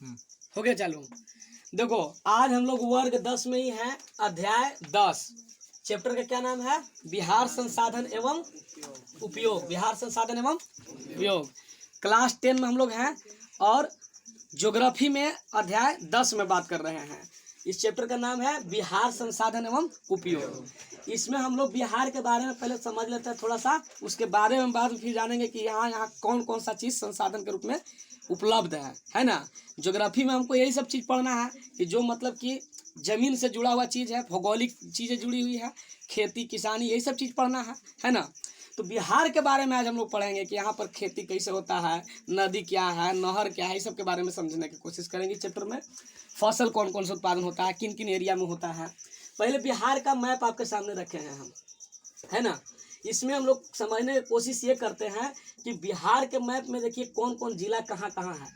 हो गया। चालू देखो, आज हम लोग वर्ग 10 में ही हैं, अध्याय 10, चैप्टर का क्या नाम है? बिहार संसाधन एवं उपयोग। बिहार संसाधन एवं उपयोग क्लास 10 में हम लोग हैं और ज्योग्राफी में अध्याय 10 में बात कर रहे हैं। इस चैप्टर का नाम है बिहार संसाधन एवं उपयोग। इसमें हम लोग बिहार के बारे में पहले समझ लेते हैं थोड़ा सा, उसके बारे में बाद फिर जानेंगे कि यहाँ कौन कौन सा चीज़ संसाधन के रूप में उपलब्ध है ना। ज्योग्राफी में हमको यही सब चीज़ पढ़ना है कि जो मतलब कि ज़मीन से जुड़ा हुआ चीज़ है, भौगोलिक चीज़ें जुड़ी हुई है, खेती किसानी यही सब चीज़ पढ़ना है ना। तो बिहार के बारे में आज हम लोग पढ़ेंगे कि यहाँ पर खेती कैसे होता है, नदी क्या है, नहर क्या है, इस सब के बारे में समझने की कोशिश करेंगे चैप्टर में। फसल कौन कौन सा उत्पादन होता है, किन किन एरिया में होता है। पहले बिहार का मैप आपके सामने रखे हैं हम, है ना। इसमें हम लोग समझने की कोशिश ये करते हैं कि बिहार के मैप में देखिए कौन कौन जिला कहाँ कहाँ है,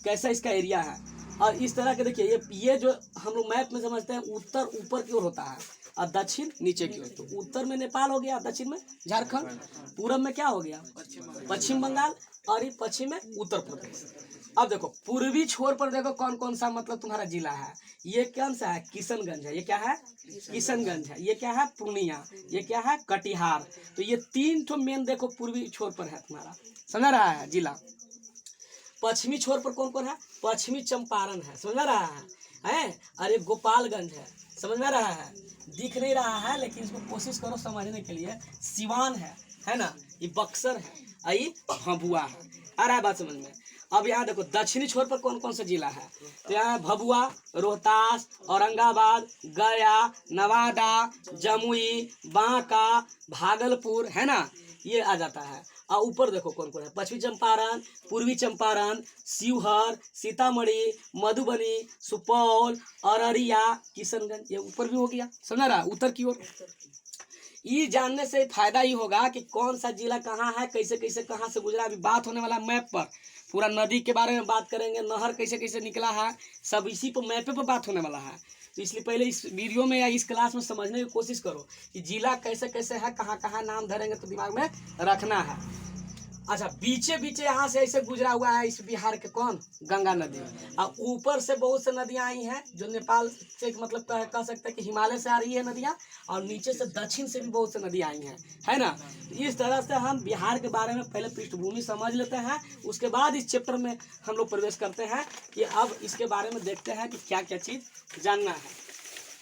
कैसा इसका एरिया है। और इस तरह के देखिए ये जो हम लोग मैप में समझते हैं, उत्तर ऊपर की ओर होता है और दक्षिण नीचे की ओर। तो उत्तर में नेपाल हो गया, दक्षिण में झारखंड, पूरब में क्या हो गया? पश्चिम बंगाल, और ये पश्चिम में उत्तर प्रदेश। अब देखो पूर्वी छोर पर देखो कौन कौन सा मतलब तुम्हारा जिला है। ये कौन सा है? किशनगंज है। ये क्या है? किशनगंज है। ये क्या है? पूर्णिया। ये क्या है? कटिहार। तो ये तीन ठो मेन देखो पूर्वी छोर पर है तुम्हारा, समझ रहा है जिला। पश्चिमी छोर पर कौन कौन है? पश्चिमी चंपारण है, समझ रहा है। अरे गोपालगंज है, समझ में रहा है। दिख नहीं रहा है लेकिन इसको कोशिश करो समझने के लिए। सिवान है ना। ये बक्सर है, ये भभुआ है। आ रहा है बात समझ में? अब यहाँ देखो दक्षिणी छोर पर कौन कौन सा जिला है। तो यहाँ भभुआ, रोहतास, औरंगाबाद, गया, नवादा, जमुई, बांका, भागलपुर, है ना, ये आ जाता है। और ऊपर देखो कौन कौन है। पश्चिमी चंपारण, पूर्वी चंपारण, शिवहर, सीतामढ़ी, मधुबनी, सुपौल, अररिया, किशनगंज, ये ऊपर भी हो गया, समझ रहा? उत्तर की ओर। ये जानने से फायदा ही होगा कि कौन सा जिला कहाँ है, कैसे कैसे कहाँ से गुजरा। अभी बात होने वाला मैप पर, पूरा नदी के बारे में बात करेंगे, नहर कैसे कैसे निकला है, सब इसी पर मैप पर बात होने वाला है। तो इसलिए पहले इस वीडियो में या इस क्लास में समझने की कोशिश करो कि जिला कैसे कैसे है, कहाँ कहाँ नाम धरेंगे तो दिमाग में रखना है। अच्छा, बीचे बीचे यहाँ से ऐसे गुजरा हुआ है इस बिहार के कौन? गंगा नदी। और ऊपर से बहुत से नदियाँ आई हैं जो नेपाल से मतलब कह सकते हैं कि हिमालय से आ रही है नदियाँ, और नीचे से दक्षिण से भी बहुत से नदियाँ आई हैं, है ना। इस तरह से हम बिहार के बारे में पहले पृष्ठभूमि समझ लेते हैं, उसके बाद इस चैप्टर में हम लोग प्रवेश करते हैं कि अब इसके बारे में देखते हैं कि क्या क्या चीज़ जानना है।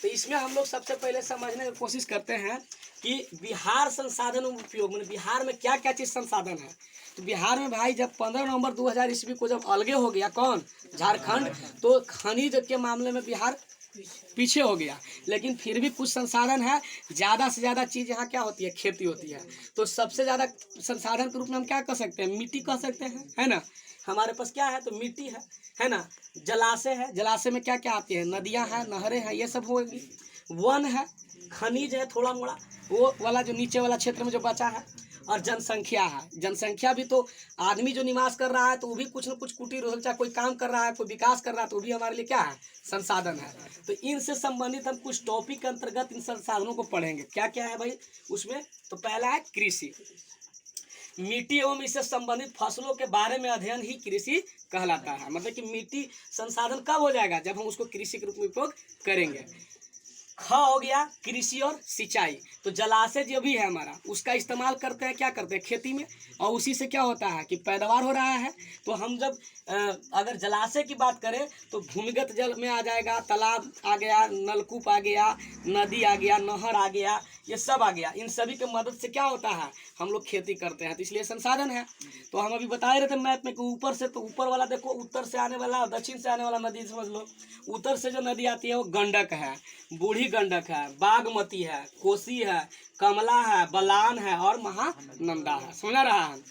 तो इसमें हम लोग सबसे पहले समझने की कोशिश करते हैं कि बिहार संसाधन उपयोग में बिहार में क्या क्या चीज़ संसाधन है। तो बिहार में भाई जब 15 नवंबर 2000 ईस्वी को जब अलगे हो गया कौन? झारखंड, तो खनिज के मामले में बिहार पीछे हो गया, लेकिन फिर भी कुछ संसाधन है। ज़्यादा से ज़्यादा चीज़ यहाँ क्या होती है? खेती होती है। तो सबसे ज़्यादा संसाधन के रूप में हम क्या कह सकते हैं? मिट्टी कह सकते हैं, है ना। हमारे पास क्या है? तो मिट्टी है ना। जलाशय है, जलाशय में क्या क्या आती है? नदियाँ हैं, नहरें हैं, ये सब होगी। वन है, खनिज है थोड़ा मोड़ा, वो वाला जो नीचे वाला क्षेत्र में जो बचा है। और जनसंख्या है। जनसंख्या भी तो आदमी जो निवास कर रहा है तो वो भी कुछ न कुछ कुटीर रोजगार, चाहे कोई काम कर रहा है, कोई विकास कर रहा है, तो वो भी हमारे लिए क्या है? संसाधन है। तो इनसे संबंधित हम कुछ टॉपिक के अंतर्गत इन संसाधनों को पढ़ेंगे। क्या क्या है भाई उसमें? तो पहला है कृषि। मिट्टी एवं इससे संबंधित फसलों के बारे में अध्ययन ही कृषि कहलाता है। मतलब कि मिट्टी संसाधन कब हो जाएगा? जब हम उसको कृषि के रूप में उपयोग करेंगे। ख हो गया कृषि और सिंचाई। तो जलाशय जो भी है हमारा, उसका इस्तेमाल करते हैं, क्या करते हैं? खेती में। और उसी से क्या होता है कि पैदावार हो रहा है। तो हम जब अगर जलाशय की बात करें तो भूमिगत जल में आ जाएगा, तालाब आ गया, नलकूप आ गया, नदी आ गया, नहर आ गया, ये सब आ गया। इन सभी के मदद से क्या होता है? हम लोग खेती करते हैं, तो इसलिए संसाधन है। तो हम अभी बता रहे थे मैप में कि ऊपर से, तो ऊपर वाला देखो, उत्तर से आने वाला, दक्षिण से आने वाला नदी समझ लो। उत्तर से जो नदी आती है वो गंडक है, बूढ़ी गंडक है, बागमती है, कोसी है, कमला है, बलान है और महानंदा है, समझ रहा है।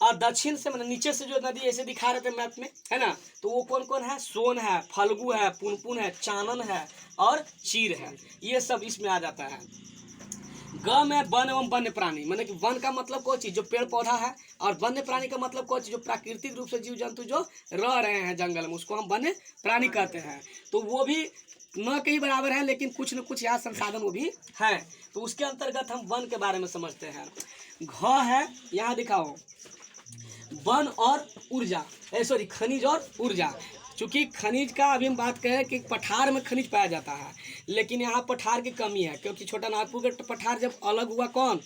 और दक्षिण से मतलब नीचे से जो नदी ऐसे दिखा रहे थे मैप में, है ना, तो वो कौन कौन है? सोन है, फल्गु है, पुनपुन है, चानन है और चीर है, ये सब इसमें आ जाता है। ग में वन एवं वन्य प्राणी, मतलब कि वन का मतलब कोई चीज जो पेड़ पौधा है, और वन्य प्राणी का मतलब कोई चीज जो प्राकृतिक रूप से जीव जंतु जो रह रहे हैं जंगल में, उसको हम वन्य प्राणी कहते हैं। तो वो भी न के ही बराबर है, लेकिन कुछ न कुछ यहाँ संसाधन वो भी है। तो उसके अंतर्गत हम वन के बारे में समझते हैं। घ है, यहाँ दिखाओ, वन और ऊर्जा, सॉरी खनिज और ऊर्जा। चूँकि खनिज का अभी हम बात करें कि पठार में खनिज पाया जाता है, लेकिन यहाँ पठार की कमी है, क्योंकि छोटा नागपुर के पठार जब अलग हुआ कौन,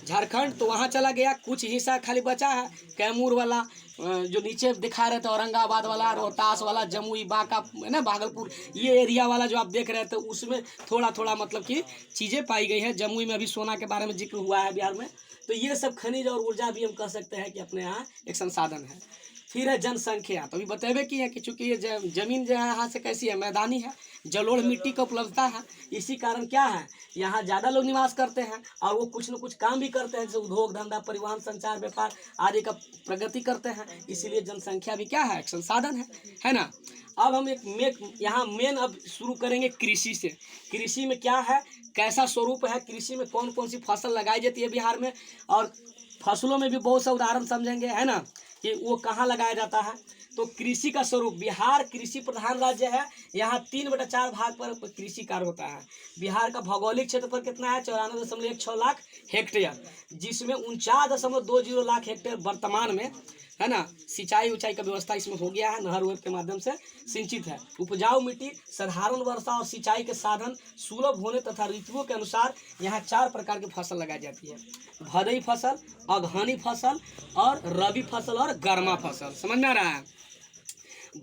झारखंड, तो वहाँ चला गया, कुछ हिस्सा खाली बचा है कैमूर वाला, जो नीचे दिखा रहे थे औरंगाबाद वाला, रोहतास वाला, जमुई, बांका है ना, भागलपुर, ये एरिया वाला जो आप देख रहे थे, उसमें थोड़ा थोड़ा मतलब कि चीज़ें पाई गई है। जमुई में अभी सोना के बारे में जिक्र हुआ है बिहार में। तो ये सब खनिज और ऊर्जा भी हम कह सकते हैं कि अपने यहाँ एक संसाधन है। फिर है जनसंख्या, तो अभी बतेबे की है कि चूँकि ये जमीन जो है यहाँ से कैसी है, मैदानी है, जलोढ़ मिट्टी का उपलब्धता है, इसी कारण क्या है यहाँ ज़्यादा लोग निवास करते हैं और वो कुछ न कुछ काम भी करते हैं, जैसे उद्योग धंधा, परिवहन, संचार, व्यापार आदि का प्रगति करते हैं। इसीलिए जनसंख्या भी क्या है, एक संसाधन है ना। अब हम यहाँ मेन अब शुरू करेंगे कृषि से। कृषि में क्या है, कैसा स्वरूप है, कृषि में कौन कौन सी फसल लगाई जाती है बिहार में, और फसलों में भी बहुत सा उदाहरण समझेंगे, है ना, कि वो कहाँ लगाया जाता है। तो कृषि का स्वरूप, बिहार कृषि प्रधान राज्य है। यहाँ 3/4 भाग पर कृषि कार्य होता है। बिहार का भौगोलिक क्षेत्रफल कितना है, 94.16 लाख हेक्टेयर, जिसमें 49.20 लाख हेक्टेयर वर्तमान में, है ना, सिंचाई उचाई का व्यवस्था इसमें हो गया है, नहर के माध्यम से सिंचित है। उपजाऊ मिट्टी, साधारण वर्षा और सिंचाई के साधन सुलभ होने तथा ऋतुओं के अनुसार यहाँ 4 प्रकार की फसल लगाई जाती है। भदई फसल, अगहनी फसल और रबी फसल और गर्मा फसल। समझ में आ रहा है।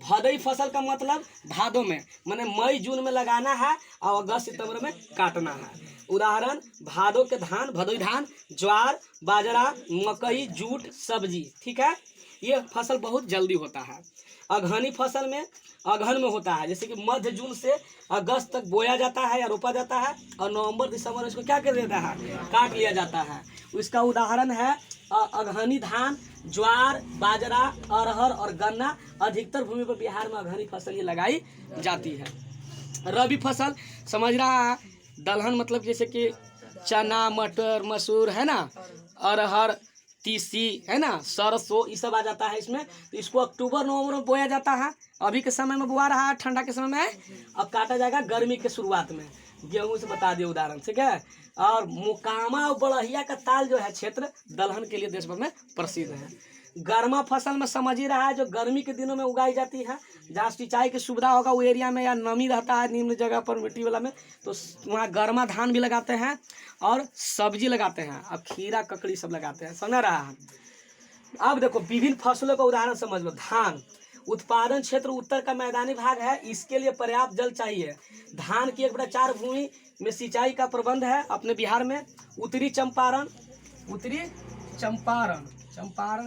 भदई फसल का मतलब भादों में, माने मई जून में लगाना है और अगस्त सितंबर में काटना है। उदाहरण भादों के धान, भदोई धान, ज्वार, बाजरा, मकई, जूट, सब्जी, ठीक है, ये फसल बहुत जल्दी होता है। अगहनी फसल में अगहन में होता है, जैसे कि मध्य जून से अगस्त तक बोया जाता है या रोपा जाता है, और नवंबर दिसंबर इसको क्या कर देता है, काट लिया जाता है। इसका उदाहरण है अगहनी धान, ज्वार, बाजरा, अरहर और गन्ना। अधिकतर भूमि पर बिहार में अगहनी फसल ये लगाई जाती है। रबी फसल समझ रहा है, दलहन मतलब जैसे कि चना, मटर, मसूर, है ना, अरहर, तीसी, है ना, सरसों, ये सब आ जाता है इसमें। तो इसको अक्टूबर नवंबर में बोया जाता है। अभी के समय में बुआ रहा है, ठंडा के समय में, अब काटा जाएगा गर्मी के शुरुआत में। गेहूं से बता दिए उदाहरण, ठीक है। और मोकामा और बड़हिया का ताल जो है क्षेत्र दलहन के लिए देश भर में प्रसिद्ध है। गर्मा फसल में समझ ही रहा है, जो गर्मी के दिनों में उगाई जाती है, जहाँ सिंचाई की सुविधा होगा वो एरिया में, या नमी रहता है निम्न जगह पर मिट्टी वाला में, तो वहाँ गर्मा धान भी लगाते हैं और सब्जी लगाते हैं, अब खीरा, ककड़ी सब लगाते हैं। समझ रहा है। अब देखो विभिन्न फसलों का उदाहरण समझ लो। धान उत्पादन क्षेत्र उत्तर का मैदानी भाग है, इसके लिए पर्याप्त जल चाहिए। धान की 1/4 भूमि में सिंचाई का प्रबंध है अपने बिहार में। उत्तरी चंपारण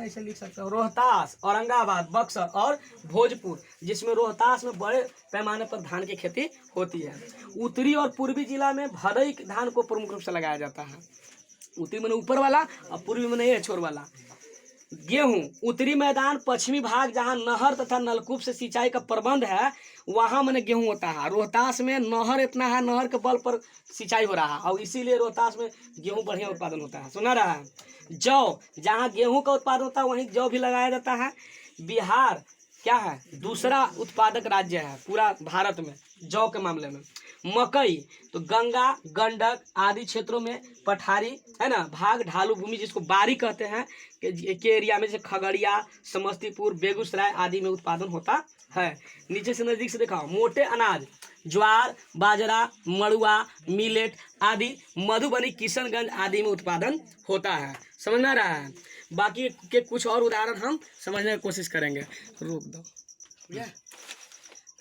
ऐसे लिख सकते हो, रोहतास, औरंगाबाद, बक्सर और भोजपुर, जिसमें रोहतास में बड़े पैमाने पर धान की खेती होती है। उत्तरी और पूर्वी जिला में भदई धान को प्रमुख रूप से लगाया जाता है। उत्तरी में ऊपर वाला और पूर्वी में ये छोर वाला। गेहूं उत्तरी मैदान, पश्चिमी भाग जहां नहर तथा नलकूप से सिंचाई का प्रबंध है, वहां मैंने गेहूं होता है। रोहतास में नहर इतना है, नहर के बल पर सिंचाई हो रहा है, और इसीलिए रोहतास में गेहूं बढ़िया उत्पादन होता है। सुना रहा है। जौ, जहां गेहूं का उत्पादन होता है वहीं जौ भी लगाया जाता है। बिहार क्या है, दूसरा उत्पादक राज्य है पूरा भारत में जौ के मामले में। मकई तो गंगा, गंडक आदि क्षेत्रों में पठारी, है ना, भाग ढालू भूमि जिसको बारी कहते हैं के एरिया में, जैसे खगड़िया, समस्तीपुर, बेगूसराय आदि में उत्पादन होता है। नीचे से नजदीक से दिखाओ। मोटे अनाज ज्वार, बाजरा, मड़ुआ, मिलेट आदि मधुबनी, किशनगंज आदि में उत्पादन होता है। समझ में आ रहा है। बाकी के कुछ और उदाहरण हम समझने की कोशिश करेंगे। रोक दो।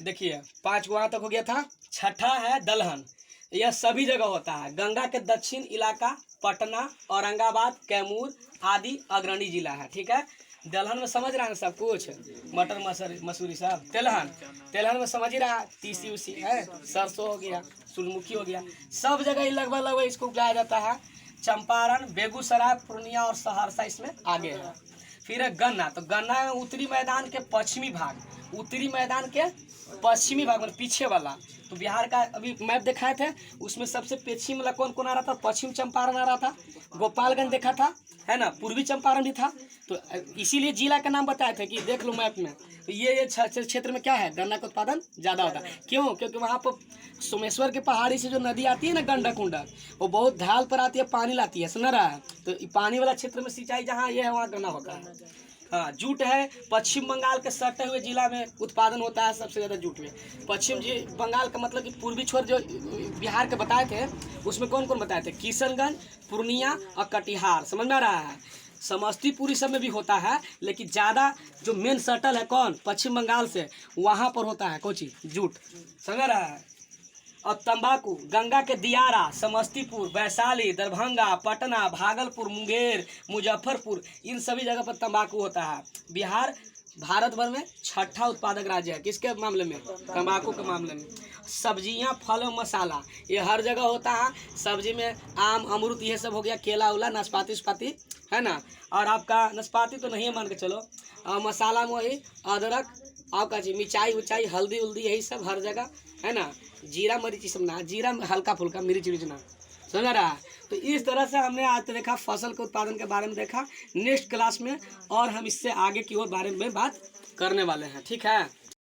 देखिए 5 वहाँ तक हो गया था। छठा है दलहन। यह सभी जगह होता है। गंगा के दक्षिण इलाका, पटना, औरंगाबाद, कैमूर आदि अग्रणी जिला है। ठीक है। दलहन में समझ रहा है सब कुछ, मटर मसूरी सब। तेलहन में समझ ही रहा, तीसी उसी है, सरसों हो गया, सूरजमुखी हो गया, सब जगह लगभग इसको उगाया जाता है। चंपारण, बेगूसराय, पूर्णिया और सहरसा इसमें आगे है। फिर है गन्ना। तो गन्ना में उत्तरी मैदान के पश्चिमी भाग, मतलब पीछे वाला। तो बिहार का अभी मैप दिखाए थे, उसमें सबसे पश्चिम वाला कौन कौन आ रहा था? पश्चिम चंपारण आ रहा था, गोपालगंज देखा था, है ना, पूर्वी चंपारण भी था। तो इसीलिए जिला का नाम बताए थे कि देख लो मैप में। तो ये क्षेत्र में क्या है, गन्ना का उत्पादन ज़्यादा होता है। क्यों? क्योंकि वहाँ पर सोमेश्वर के पहाड़ी से जो नदी आती है ना, गंडक उंडक, वो बहुत ढाल पर आती है, पानी लाती है, सुना रहा है। तो पानी वाला क्षेत्र में सिंचाई जहाँ ये है वहाँ गन्ना होता है। हाँ, जूट है पश्चिम बंगाल के सटे हुए जिला में उत्पादन होता है सबसे ज़्यादा जूट में। पश्चिम बंगाल का मतलब कि पूर्वी छोर जो बिहार के बताए थे उसमें कौन कौन बताए थे, किशनगंज, पूर्णिया और कटिहार। समझ में आ रहा है। समस्तीपुर सब में भी होता है, लेकिन ज़्यादा जो मेन सटल है कौन, पश्चिम बंगाल से, वहाँ पर होता है कोची जूट। समझ रहा है। और तंबाकू गंगा के दियारा, समस्तीपुर, वैशाली, दरभंगा, पटना, भागलपुर, मुंगेर, मुजफ्फरपुर, इन सभी जगह पर तंबाकू होता है। बिहार भारत भर में छठा उत्पादक राज्य है किसके मामले में, तंबाकू के मामले में। सब्जियां, फल और मसाला ये हर जगह होता है। सब्जी में आम, अमरूद ये सब हो गया, केला उला, नाशपाती उशपाती है ना। और आपका नाशपाती तो नहीं मान के चलो। और मसाला में वही अदरक और का चीज, मिर्चाई उचाई, हल्दी उल्दी, यही सब हर जगह है ना। जीरा मरीच सब ना, जीरा हल्का फुल्का, मिर्च विर्च ना। समझ रहा है। तो इस तरह से हमने आज तो देखा फसल के उत्पादन के बारे में देखा। नेक्स्ट क्लास में और हम इससे आगे की ओर बारे में बात करने वाले हैं। ठीक है।